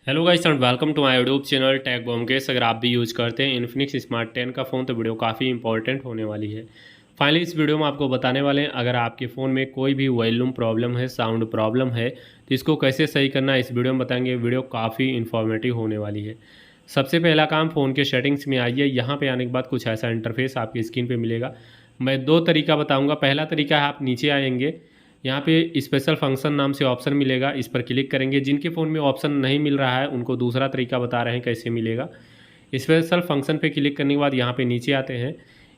Hello guys and welcome to my YouTube channel Tech Bombcase. अगर आप भी use करते हैं इन्फिनिक्स स्मार्ट 10 का फ़ोन तो वीडियो काफ़ी इंपॉर्टेंट होने वाली है। फाइनली इस वीडियो में आपको बताने वाले हैं अगर आपके फ़ोन में कोई भी वॉल्यूम प्रॉब्लम है, साउंड प्रॉब्लम है, तो इसको कैसे सही करना है इस वीडियो में बताएंगे। वीडियो काफ़ी इन्फॉर्मेटिव होने वाली है। सबसे पहला काम, फ़ोन के सेटिंग्स में आइए। यहाँ पर आने के बाद कुछ ऐसा इंटरफेस आपकी स्क्रीन पर मिलेगा। मैं दो तरीका बताऊँगा। पहला तरीका है आप नीचे आएँगे, यहाँ पे स्पेशल फंक्शन नाम से ऑप्शन मिलेगा, इस पर क्लिक करेंगे। जिनके फ़ोन में ऑप्शन नहीं मिल रहा है उनको दूसरा तरीका बता रहे हैं कैसे मिलेगा। स्पेशल फंक्शन पे क्लिक करने के बाद यहाँ पे नीचे आते हैं,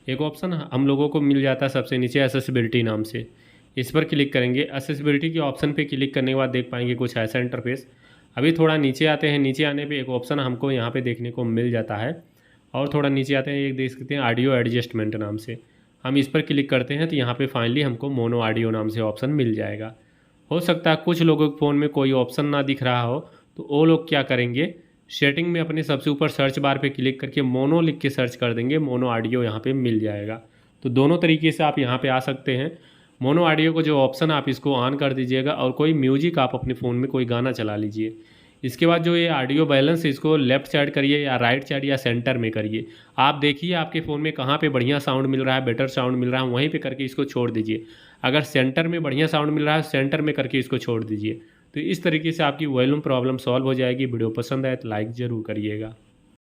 एक ऑप्शन हम लोगों को मिल जाता है सबसे नीचे एक्सेसिबिलिटी नाम से, इस पर क्लिक करेंगे। एक्सेसिबिलिटी के ऑप्शन पे क्लिक करने के बाद देख पाएंगे कुछ ऐसा इंटरफेस। अभी थोड़ा नीचे आते हैं, नीचे आने पर एक ऑप्शन हमको यहाँ पर देखने को मिल जाता है। और थोड़ा नीचे आते हैं, एक देख सकते हैं ऑडियो एडजस्टमेंट नाम से, हम इस पर क्लिक करते हैं तो यहाँ पे फाइनली हमको मोनो ऑडियो नाम से ऑप्शन मिल जाएगा। हो सकता है कुछ लोगों के फ़ोन में कोई ऑप्शन ना दिख रहा हो, तो वो लोग क्या करेंगे, सेटिंग में अपने सबसे ऊपर सर्च बार पे क्लिक करके मोनो लिख के सर्च कर देंगे, मोनो ऑडियो यहाँ पे मिल जाएगा। तो दोनों तरीके से आप यहाँ पे आ सकते हैं। मोनो ऑडियो को जो ऑप्शन आप इसको ऑन कर दीजिएगा और कोई म्यूजिक आप अपने फ़ोन में कोई गाना चला लीजिए। इसके बाद जो ये ऑडियो बैलेंस है इसको लेफ़्ट साइड करिए या राइट साइड या सेंटर में करिए। आप देखिए आपके फ़ोन में कहाँ पे बढ़िया साउंड मिल रहा है, बेटर साउंड मिल रहा है, वहीं पे करके इसको छोड़ दीजिए। अगर सेंटर में बढ़िया साउंड मिल रहा है, सेंटर में करके इसको छोड़ दीजिए। तो इस तरीके से आपकी वॉल्यूम प्रॉब्लम सॉल्व हो जाएगी। वीडियो पसंद आए तो लाइक ज़रूर करिएगा।